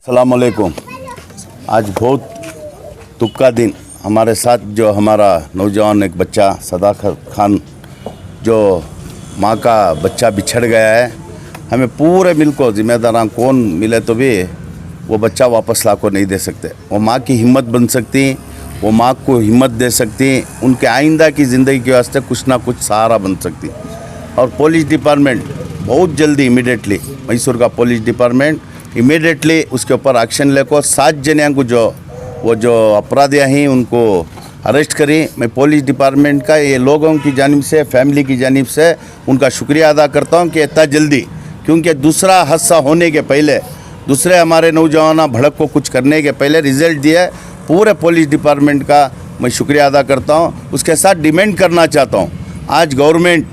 अस्सलाम वालेकुम। आज बहुत दुख का दिन। हमारे साथ जो हमारा नौजवान एक बच्चा सदाकत खान जो माँ का बच्चा बिछड़ गया है, हमें पूरे मिल को जिम्मेदार कौन मिले तो भी वो बच्चा वापस ला को नहीं दे सकते। वो माँ की हिम्मत बन सकती, वो माँ को हिम्मत दे सकती, उनके आइंदा की ज़िंदगी के वास्ते कुछ ना कुछ सहारा बन सकती। और पुलिस डिपार्टमेंट बहुत जल्दी इमीडिएटली, मैसूर का पुलिस डिपार्टमेंट इमीडिएटली उसके ऊपर एक्शन लेकर 7 जने को जो अपराधी हैं उनको अरेस्ट करी। मैं पुलिस डिपार्टमेंट का ये लोगों की जानिब से, फैमिली की जानिब से उनका शुक्रिया अदा करता हूँ कि इतना जल्दी, क्योंकि दूसरा हादसा होने के पहले, दूसरे हमारे नौजवान भड़क को कुछ करने के पहले रिजल्ट दिया। पूरे पुलिस डिपार्टमेंट का मैं शुक्रिया अदा करता हूँ। उसके साथ डिमांड करना चाहता हूँ, आज गवर्नमेंट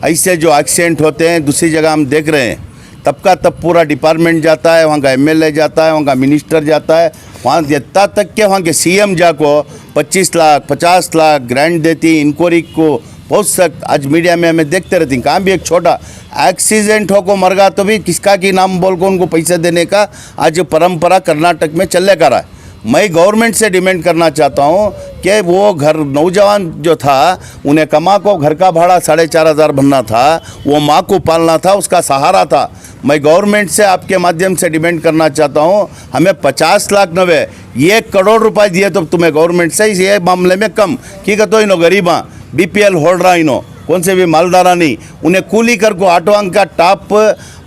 ऐसे जो एक्सीडेंट होते हैं दूसरी जगह हम देख रहे हैं, तब का तब पूरा डिपार्टमेंट जाता है, वहाँ का एमएलए जाता है, वहाँ का मिनिस्टर जाता है, वहाँ इतना तक के वहाँ के सीएम जाको 25 लाख 50 लाख ग्रांट देती इंक्वायरी को। बहुत सख्त आज मीडिया में हमें देखते रहती हैं, कहाँ भी एक छोटा एक्सीडेंट हो को मर गया तो भी किसका की नाम बोल को उनको पैसे देने का आज परंपरा कर्नाटक में चलने का रहा है। मैं गवर्नमेंट से डिमांड करना चाहता हूँ कि वो घर नौजवान जो था उन्हें कमा को घर का भाड़ा 4,500 भरना था, वो माँ को पालना था, उसका सहारा था। मैं गवर्नमेंट से आपके माध्यम से डिमांड करना चाहता हूँ, हमें 50 लाख नवे 1 करोड़ रुपए दिए तो तुम्हें गवर्नमेंट से ये मामले में कम की तो इनो गरीबा BPL होल्डरा इनो कौन से भी मालदारा नहीं, उन्हें कूली कर को आटवांग का टाप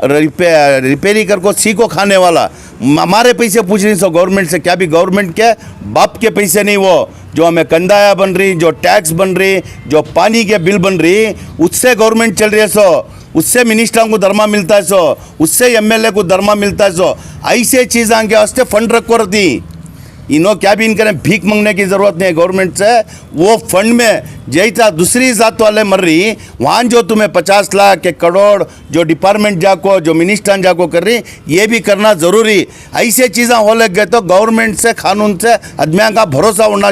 रिपेयरी कर को सी को खाने वाला हमारे पैसे पूछ रही सो गवर्नमेंट से। क्या भी गवर्नमेंट के बाप के पैसे नहीं, वो जो हमें कंदाया बन रही, जो टैक्स बन रही, जो पानी के बिल बन रही, उससे गवर्नमेंट चल रही है सो, उससे मिनिस्टरों को दरमा मिलता है सो, उससे MLA को दरमा मिलता है सो। ऐसे चीज़ के वास्ते फंड रखो रहती इनो क्या भी इनके भीख मांगने की ज़रूरत नहीं है गवर्नमेंट से। वो फंड में जैसा दूसरी जात वाले मर रही, वहाँ जो तुम्हें 50 लाख 1 करोड़ जो डिपार्टमेंट जाको, जो मिनिस्टर जाको कर रही, ये भी करना ज़रूरी। ऐसे चीज़ें हो लग गए तो गवर्नमेंट से, कानून से आदमियों का भरोसा होना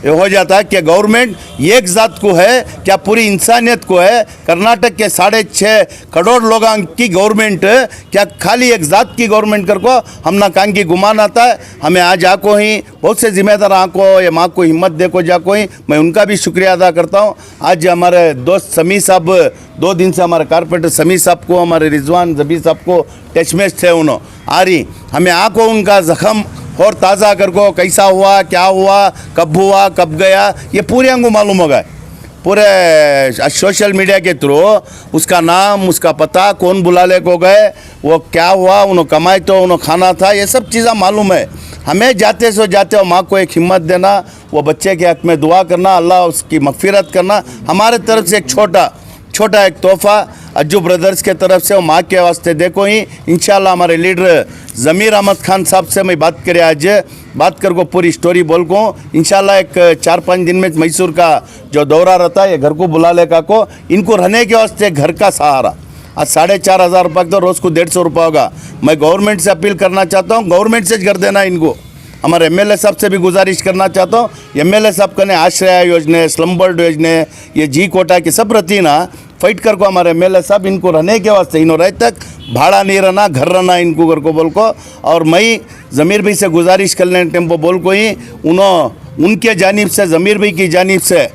हो जाता है कि गवर्नमेंट एक जात को है, क्या पूरी इंसानियत को है। कर्नाटक के 6.5 करोड़ लोगों की गवर्नमेंट, क्या खाली एक जात की गवर्नमेंट कर को हम ना कान की गुमान आता है। हमें आज आको ही बहुत से जिम्मेदार आको या माँ को हिम्मत देखो जाको ही, मैं उनका भी शुक्रिया अदा करता हूँ। आज हमारे दोस्त समी साहब 2 दिन से हमारे कारपोरेटर समी साहब को, हमारे रिजवान जबी साहब को टच में थे, उन्होंने आ रही हमें आको उनका जख्म और ताज़ा कर को कैसा हुआ, क्या हुआ, कब गया, ये पूरे हमको मालूम होगा। पूरे सोशल मीडिया के थ्रू उसका नाम, उसका पता, कौन बुलाले को गए, वो क्या हुआ, उन्होंने कमाई तो उन्होंने खाना था, ये सब चीज़ें मालूम है। हमें जाते हो माँ को एक हिम्मत देना, वो बच्चे के हक़ में दुआ करना, अल्लाह उसकी मग़फ़िरत करना। हमारे तरफ से एक छोटा एक तोहफ़ा अज्जू ब्रदर्स के तरफ से वो माँ के वास्ते देखो ही। इंशाल्लाह हमारे लीडर ज़मीर अहमद खान साहब से मैं बात करे, आज बात कर को पूरी स्टोरी बोल को इंशाल्लाह एक 4-5 दिन में मैसूर का जो दौरा रहता है, ये घर को बुला ले का को इनको रहने के वास्ते घर का सहारा। आज 4,500 रुपये तो रोज़ को 150 रुपये होगा। मैं गवर्नमेंट से अपील करना चाहता हूँ, गवर्नमेंट से घर देना इनको। हमारे MLA साहब से भी गुजारिश करना चाहता हूँ, MLA साहब का ने आश्रय योजना, स्लम बोर्ड योजना, ये जी कोटा की सब रहती ना, फाइट कर को हमारे MLA साहब इनको रहने के वास्ते, इन्हों रह तक भाड़ा नहीं रहना, घर रहना इनको घर को बोल को। और मैं ज़मीर भाई से गुजारिश करने टेम्पो बोल को ही उनके जानिब से, ज़मीर भाई की जानिब से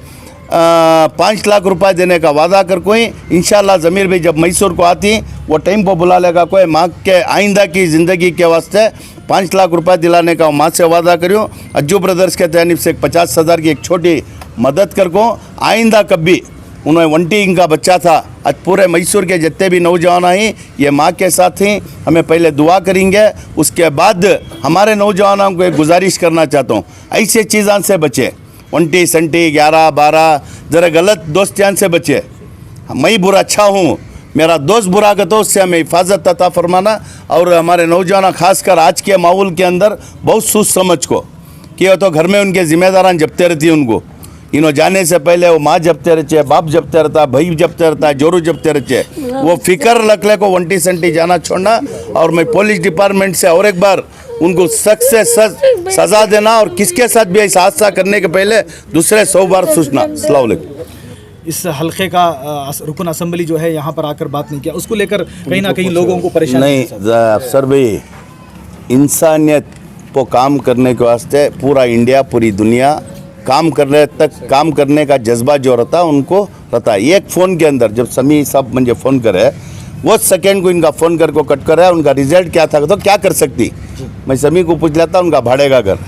5 लाख रुपए देने का वादा कर कोई। इंशाल्लाह ज़मीर भाई जब मैसूर को आती वो टाइम पर बुला लेगा कोई, माँ के आइंदा की ज़िंदगी के वास्ते 5 लाख रुपए दिलाने का माँ से वादा करूँ। अज्जू ब्रदर्स के जानिब से 50,000 की एक छोटी मदद कर को। आइंदा कभी उन्होंने 1 इनका बच्चा था, आज पूरे मैसूर के जितने भी नौजवान हैं ये माँ के साथ ही, हमें पहले दुआ करेंगे, उसके बाद हमारे नौजवानों को एक गुजारिश करना चाहता हूँ, ऐसे चीज़ों से बचे, 20 संटी 11-12 ज़रा गलत दोस्तियान से बचे। मैं बुरा अच्छा हूँ, मेरा दोस्त बुरा का तो उससे हमें हिफाजत अता फरमाना। और हमारे नौजवान खासकर आज के माहौल के अंदर बहुत सोच समझ को कि तो घर में उनके ज़िम्मेदारान जपते रहती है, उनको इन्हों जाने से पहले वो माँ जपते रहते, बाप जपते रहता, भाई जपते रहता, जोरू जपते रहते, वो फिक्र रख ले को 20 संटी जाना छोड़ना। और मैं पुलिस डिपार्टमेंट से और एक बार उनको सख्त से सख्त सज़ा देना, और किसके साथ भी ऐसा हादसा करने के पहले दूसरे 100 बार सोचना। अस्सलाम वालेकुम। इस हल्के का रुकन असम्बली जो है यहाँ पर आकर बात नहीं किया, उसको लेकर कहीं ना कहीं लोगों को परेशानी नहीं। अफसर भाई इंसानियत को काम करने के वास्ते पूरा इंडिया पूरी दुनिया काम करने का जज्बा जो रहता है उनको रहता है। एक फ़ोन के अंदर जब समी साहब मुझे फ़ोन करे वो सेकंड को इनका फ़ोन करके कट करे, उनका रिजल्ट क्या था तो क्या कर सकती, मैं समी को पूछ लेता उनका भाड़े का घर।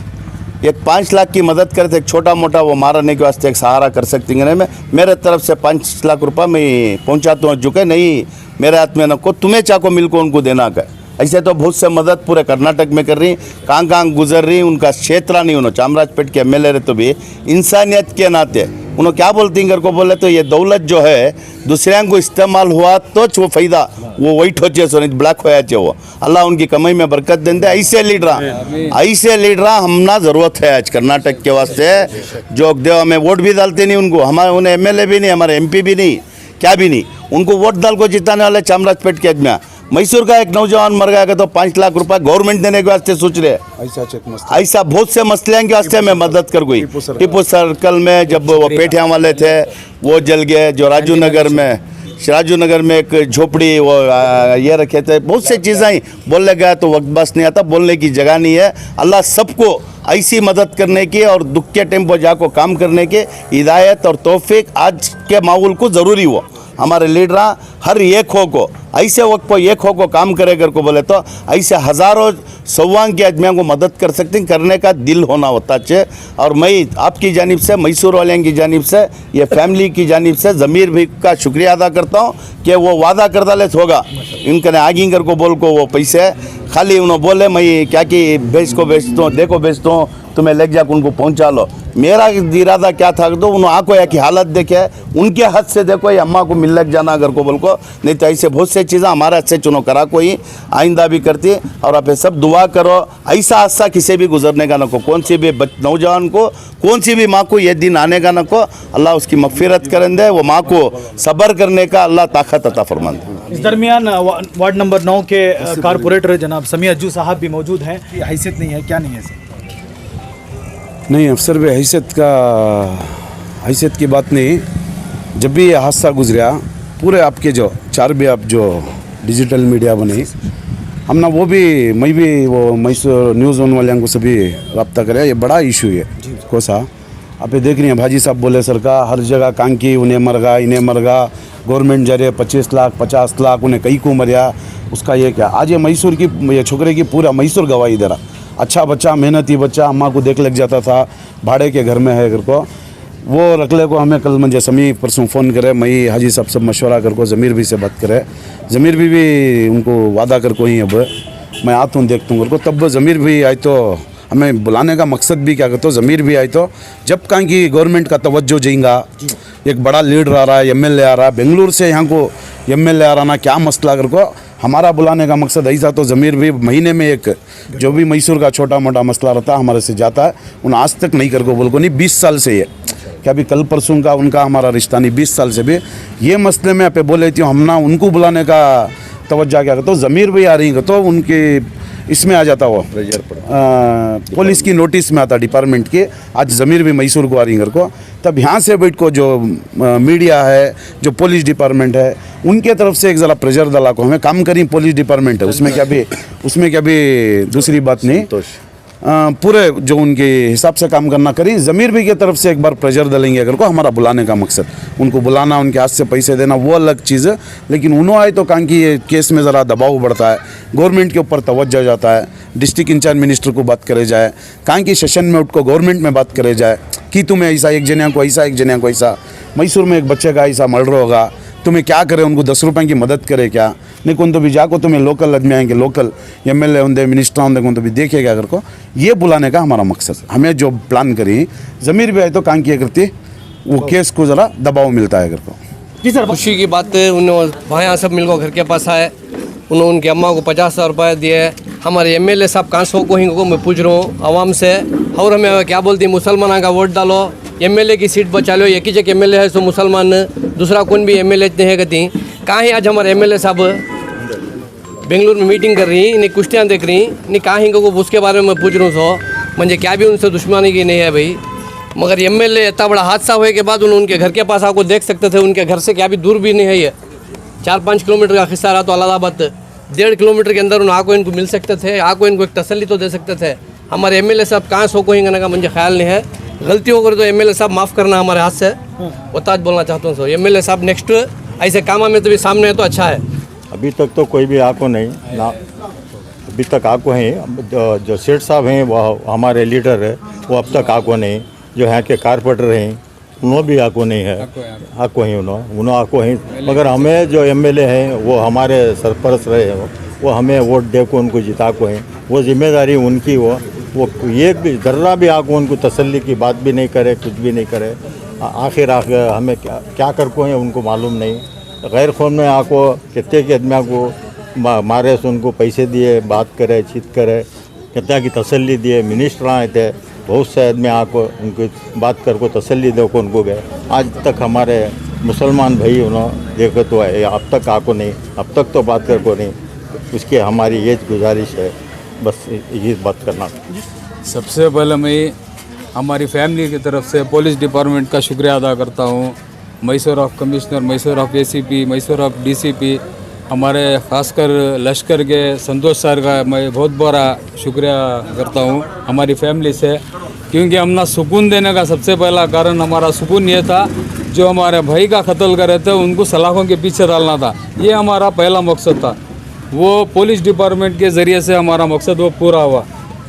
एक 5 लाख की मदद करे थे, एक छोटा मोटा वो मारने के वास्ते एक सहारा कर सकती है। मैं मेरे तरफ से 5 लाख रुपये मैं पहुँचाता हूँ, झुके नहीं मेरे हाथ में न को, तुम्हें चाको मिल को उनको देना का। ऐसे तो बहुत से मदद पूरे कर्नाटक में कर रही, कहाँ गुजर रही, उनका क्षेत्र नहीं, उन्होंने चामराजपेट के एमएलए रहे तो भी इंसानियत के नाते उन्होंने क्या बोलती हैं को बोले तो ये दौलत जो है दूसरे को इस्तेमाल हुआ तो वो फ़ायदा वो वही ठोचे सो नहीं ब्लैक होया चाहिए वो। अल्लाह उनकी कमाई में बरकत देंदे। ऐसे लीडर हमना ज़रूरत है आज कर्नाटक के वास्ते। जो देव हमें वोट भी डालते नहीं उनको, हमारे उन्हें एमएलए भी नहीं, हमारे एमपी भी नहीं, क्या भी नहीं, उनको वोट डाल को जिताने वाले चामराजपेट के आदमी। मैसूर का एक नौजवान मर गया तो 5 लाख रुपए गवर्नमेंट देने के वास्ते सोच रहे। ऐसा बहुत से मसले के वास्ते मैं मदद कर गई। टीपू सर्कल में जब वो पेठिया वाले थे वो जल गए, जो राजू नगर में एक झोपड़ी वो ये रखे थे, बहुत से चीज़ें बोलने गया तो वक्त बस नहीं आता, बोलने की जगह नहीं है। अल्लाह सबको ऐसी मदद करने की और दुख के टाइम पर जाको काम करने की हिदायत और तौफीक आज के माहौल को ज़रूरी हो। हमारे लीडर हर एक हो को ऐसे वक्त पर एक हो को काम करे कर को बोले तो ऐसे हज़ारों सवांग के आदमियों को मदद कर सकते हैं, करने का दिल होना होता चाहिए। और मैं आपकी जानिब से, मैसूर वाले की जानिब से, ये फैमिली की जानिब से ज़मीर भी का शुक्रिया अदा करता हूँ कि वो वादा करदा लेत होगा इनके आगे कर को बोल को वो पैसे खाली उन्होंने बोले मैं क्या कि बेचता हूँ, देखो बेचता हूँ, तुम्हें ले जाकर उनको पहुँचा लो। मेरा इरादा क्या था तो उन्होंने आँखों या की हालत देखे, उनके हाथ से देखो ये अम्मा को मिल लग जाना अगर को बोल को, नहीं तो ऐसे बहुत से चीज़ें हमारे हाथ से चुनो करा कोई आइंदा भी करती। और आप सब दुआ करो ऐसा हादसा किसी भी गुजरने का न को, कौन सी भी नौजवान को, कौन सी भी माँ को ये दिन आने का न को, अल्लाह उसकी मगफिरत करें दे, वो माँ को सब्र करने का अल्लाह ताकत अता फरमा दे। इस दरमियान वार्ड नंबर 9 के कारपोरेटर जनाब समी अज्जू साहब भी मौजूद हैं। हैसियत नहीं है, क्या नहीं है सर? नहीं अफसर भी हैसियत की बात नहीं। जब भी ये हादसा गुजरा पूरे आपके जो 4 भी आप जो डिजिटल मीडिया बने हम ना, वो भी मैं भी वो मैसूर न्यूज़ वन वाले को सभी रब्ता करे। ये बड़ा इशू है को सा आप ये देख रही हैं, भाजी साहब बोले सरकार हर जगह कांकी उन्हें मरगा इन्हें मरगा, गवर्नमेंट जा रहे 25 लाख 50 लाख उन्हें कई को मरिया, उसका ये क्या। आज ये मैसूर की ये छोकरे की पूरा मैसूर गवाही दे रहा। अच्छा बच्चा, मेहनती बच्चा, अम्मा को देख लग जाता था, भाड़े के घर में है घर को, वो रखले को हमें कल मुझे समी परसों फ़ोन करे, मैं हाजी साहब से मशवरा कर को ज़मीर भी से बात करे, ज़मीर भी उनको वादा कर को ही अब मैं आता हूँ देखता हूँ घर को। तब ज़मीर भी आई तो हमें बुलाने का मकसद भी क्या करते हो, ज़मीर भी आई तो जब कहाँ की गवर्नमेंट का तवज्जो जाएगा, एक बड़ा लीडर आ रहा है, एमएलए आ रहा है, बेंगलुरु से यहाँ को एमएलए आ रहा ना, क्या मसला कर को हमारा बुलाने का मकसद ऐसा। तो ज़मीर भी महीने में एक जो भी मैसूर का छोटा मोटा मसला रहता है हमारे से जाता है, उन आज तक नहीं कर को बोल को नहीं, 20 साल से ये क्या अभी कल परसों का उनका हमारा रिश्ता नहीं, 20 साल से भी ये मसले में पे बोल लेती हूँ हम ना, उनको बुलाने का तवज्जो क्या करते हो, ज़मीर भी आ रही तो उनके इसमें आ जाता वो पुलिस की नोटिस में आता डिपार्टमेंट के। आज ज़मीर भी मैसूर को आ रही घर को, तब यहाँ से बैठ को जो मीडिया है, जो पुलिस डिपार्टमेंट है, उनके तरफ से एक ज़रा प्रेशर डाला को हमें काम करी पुलिस डिपार्टमेंट है, उसमें क्या भी दूसरी बात नहीं, पूरे जो उनके हिसाब से काम करना करी। ज़मीर भी की तरफ से एक बार प्रेशर डालेंगे अगर को, हमारा बुलाने का मकसद उनको बुलाना, उनके हाथ से पैसे देना वो अलग चीज़ है, लेकिन उन्होंने आए तो कहाँ की ये केस में ज़रा दबाव बढ़ता है, गवर्नमेंट के ऊपर तवज्जो जाता है, डिस्ट्रिक्ट इंचार्ज मिनिस्टर को बात करे जाए, कहाँ की सेशन में उठ को गवर्नमेंट में बात करे जाए कि तुम्हें ऐसा एक जनिया को ऐसा, एक जनिया को ऐसा, मैसूर में एक बच्चे का ऐसा मर्डर होगा, तुम्हें क्या करे, उनको 10 रुपये की मदद करे क्या नहीं, कौन तो भी जाको तुम्हें लोकल आदमी आएंगे, लोकल एमएलए होंगे, मिनिस्टर होंगे, कौन तो भी देखेगा अगर को। ये बुलाने का हमारा मकसद, हमें जो प्लान करी ज़मीर भी आए तो कहाँ किया करती वो केस को ज़रा दबाव मिलता है अगर को। जी सर, खुशी की बात है, उन्होंने भाया सब मिलकर घर के पास आए, उन्होंने उनकी अम्मा को 50,000 रुपये दिए। हमारे एमएलए साहब कांसों को ही को मैं पूछ रहा हूँ आवाम से, और हमें क्या बोलती मुसलमाना का वोट डालो, एमएलए की सीट बचा लो, एक ही जगह एमएलए है सो मुसलमान, दूसरा कौन भी एमएलए इतने है कहती कहाँ ही। आज हमारे एमएलए साहब बेंगलुरु में मीटिंग कर रही, नहीं कुश्तियाँ देख रही, नहीं कहाँ ही को उसके बारे में मैं पूछ रहा हूँ सो, मुझे क्या भी उनसे दुश्मनी की नहीं है भाई, मगर एमएलए इतना बड़ा हादसा होने के बाद उनके घर के पास आपको देख सकते थे, उनके घर से क्या भी दूर भी नहीं है, ये 4-5 किलोमीटर का खिस्सा रहा तो अलाहाबाद 1.5 किलोमीटर के अंदर आको इनको मिल सकते थे, आको इनको एक तसल्ली तो दे सकते थे। हमारे एमएलए साहब कहाँ सो को हिंगने का मुझे ख्याल नहीं है। गलती हो कर तो एमएलए साहब माफ़ करना हमारे हाथ से, बताज बोलना चाहता हूँ। सो एमएलए साहब नेक्स्ट ऐसे कामा में तो भी सामने है तो अच्छा है। अभी तक तो कोई भी आको नहीं ना, अभी तक आको हैं। जो सेठ साहब हैं वो हमारे लीडर है, वो अब तक आको नहीं। जो यहाँ के कारपोरेटर हैं उन्होंने भी आको नहीं है, आको ही उन्होंने आको ही। मगर हमें जो एमएलए हैं वो हमारे सरपरस्त रहे हैं, वो हमें वोट दे को उनको जिता को हैं। वो जिम्मेदारी उनकी, वो एक भी जर्रा भी आको उनको तसल्ली की बात भी नहीं करे, कुछ भी नहीं करे। आखिर हमें क्या कर को है उनको मालूम नहीं। गैर कौम में आको कितने के आदमियों को मारे से उनको पैसे दिए, बात करे, चीत करे, कितना की तसल्ली दिए। मिनिस्टर आए थे, बहुत से आदमी आको उनको बात कर को तसल्ली दे को उनको गए। आज तक हमारे मुसलमान भाई उन्होंने देखो तो है, अब तक आको नहीं, अब तक तो बात कर को नहीं। उसकी हमारी ये गुजारिश है, बस ये बात करना। सबसे पहले मैं हमारी फैमिली की तरफ से पुलिस डिपार्टमेंट का शुक्रिया अदा करता हूँ। Mysore of commissioner, Mysore of ACP, Mysore of DCP, हमारे खासकर लश्कर के संतोष सर का मैं बहुत बड़ा शुक्रिया करता हूँ हमारी फैमिली से, क्योंकि हमने सुकून देने का सबसे पहला कारण हमारा सुकून ये था, जो हमारे भाई का कत्ल करे थे उनको सलाखों के पीछे डालना था। ये हमारा पहला मकसद था। वो पुलिस डिपार्टमेंट के ज़रिए से हमारा मकसद वो पूरा हुआ।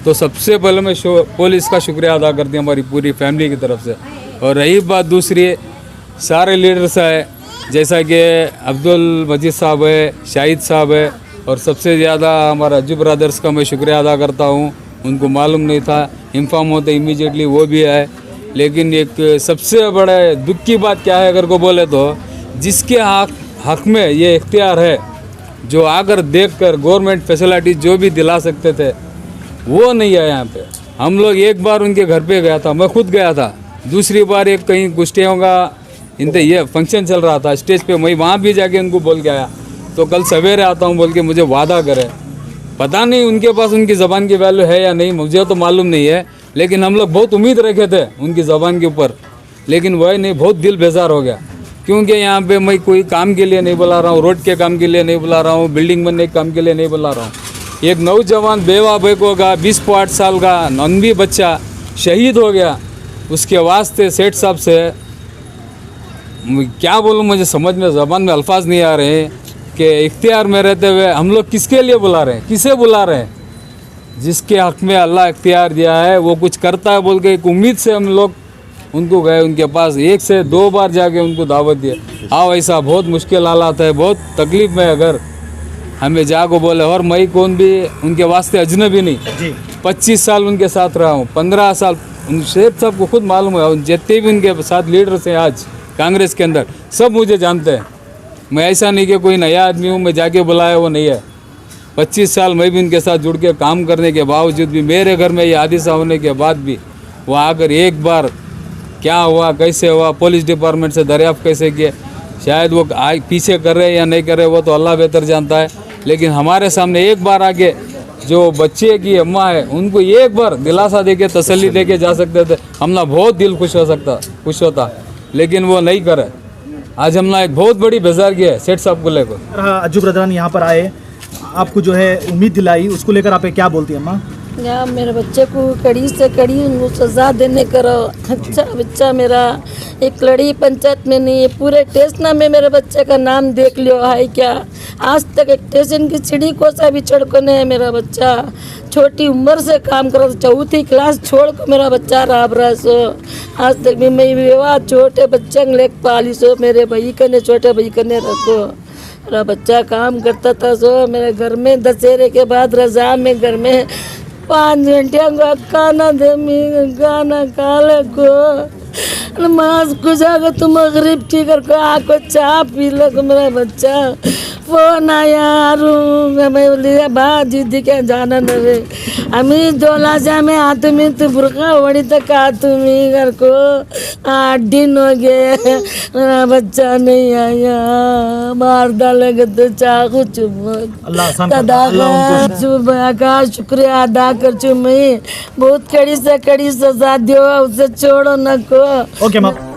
तो सबसे पहले मैं पुलिस का शुक्रिया अदा करती हूँ हमारी पूरी फैमिली की तरफ से। और रही बात दूसरी, सारे लीडर्स है, जैसा कि अब्दुल मजीद साहब है, शाहिद साहब है, और सबसे ज़्यादा हमारा अज्जू ब्रदर्स का मैं शुक्रिया अदा करता हूँ। उनको मालूम नहीं था, इन्फॉर्म होते इमीडिएटली वो भी आए। लेकिन एक सबसे बड़े दुख की बात क्या है अगर को बोले तो, जिसके हक में ये इख्तियार है, जो आकर देखकर गवर्नमेंट फैसिलिटी जो भी दिला सकते थे वो नहीं है यहाँ पे। हम लोग एक बार उनके घर पे गया था, मैं खुद गया था। दूसरी बार एक कहीं कुश्तियों का ये फंक्शन चल रहा था स्टेज पे, मैं वहाँ भी जाके उनको बोल के आया। तो कल सवेरे आता हूँ बोल के मुझे वादा करे। पता नहीं उनके पास उनकी ज़बान की वैल्यू है या नहीं, मुझे तो मालूम नहीं है। लेकिन हम लोग बहुत उम्मीद रखे थे उनकी ज़बान के ऊपर, लेकिन वह नहीं, बहुत दिल बेजार हो गया। क्योंकि यहाँ पे मैं कोई काम के लिए नहीं बुला रहा हूँ, रोड के काम के लिए नहीं बुला रहा हूँ, बिल्डिंग बनने के काम के लिए नहीं बुला रहा हूँ। एक नौजवान बेवा बेको का 20 साल का नन्ही बच्चा शहीद हो गया, उसके वास्ते सेठ साहब से क्या बोलूँ, मुझे समझ में ज़बान में अल्फाज नहीं आ रहे हैं कि इख्तियार में रहते हुए हम लोग किसके लिए बुला रहे हैं, किसे बुला रहे हैं। जिसके हक़ में अल्लाह इख्तियार दिया है वो कुछ करता है बोल के एक उम्मीद से हम लोग उनको गए, उनके पास 1 से 2 बार जाके उनको दावत दिए। आओ, ऐसा बहुत मुश्किल हालात है, बहुत तकलीफ़ में अगर हमें जाको बोले। और मैं कौन भी उनके वास्ते अजनबी नहीं, 25 साल उनके साथ रहा हूँ, 15 साल। उन शेख साहब को खुद मालूम है, जितने भी उनके साथ लीडर्स हैं आज कांग्रेस के अंदर, सब मुझे जानते हैं। मैं ऐसा नहीं कि कोई नया आदमी हूँ मैं जाके बुलाया, वो नहीं है। 25 साल मैं भी उनके साथ जुड़ के काम करने के बावजूद भी, मेरे घर में ये हादसा होने के बाद भी वो आकर एक बार क्या हुआ, कैसे हुआ, पुलिस डिपार्टमेंट से दरियाफ्त कैसे किए, शायद वो पीछे कर रहे या नहीं कर रहे वो तो अल्लाह बेहतर जानता है। लेकिन हमारे सामने एक बार आके जो बच्चे की अम्मा है उनको एक बार दिलासा दे के तसल्ली दे के जा सकते थे, हमला बहुत दिल खुश होता। लेकिन वो नहीं करे। आज हमने एक बहुत बड़ी बेजार की है सेठ साहब को लेकर। अज्जू ब्रदरान यहाँ पर आए, आपको जो है उम्मीद दिलाई, उसको लेकर आप क्या बोलती हैं अम्मा? या मेरे बच्चे को कड़ी से कड़ी उनको सज़ा देने करो। अच्छा बच्चा मेरा, एक लड़ी पंचायत में नहीं है, पूरे स्टेशन में मेरे बच्चे का नाम देख लियो है क्या। आज तक एक स्टेशन की सीढ़ी को सा भी चढ़ को नहीं है मेरा बच्चा। छोटी उम्र से काम करो, 4वीं क्लास छोड़ को मेरा बच्चा रहा सो। आज तक भी मैं विवाह छोटे बच्चे लेक पाली सो, मेरे भाई कने छोटे भाई कने रखो। मेरा बच्चा काम करता था सो मेरे घर में, दशहरे के बाद रजा में घर में 5 घंटे का खाना दे, गाना काले को नमाज को जाकर तुम गरीब की कर को आको चाय पी लो। मेरा बच्चा फोन आया मैं लिया भाजी दिखे जाना न रे हमी जोला जा में आतमी तो बुरका वड़ी तक आतमी घर को 8 दिन हो गए, मेरा बच्चा नहीं आया, मार डालेगा तो चाकू चुप का शुक्रिया अदा कर चु। मैं बहुत कड़ी से कड़ी सजा दियो, उसे छोड़ो न को। Okay ma'am.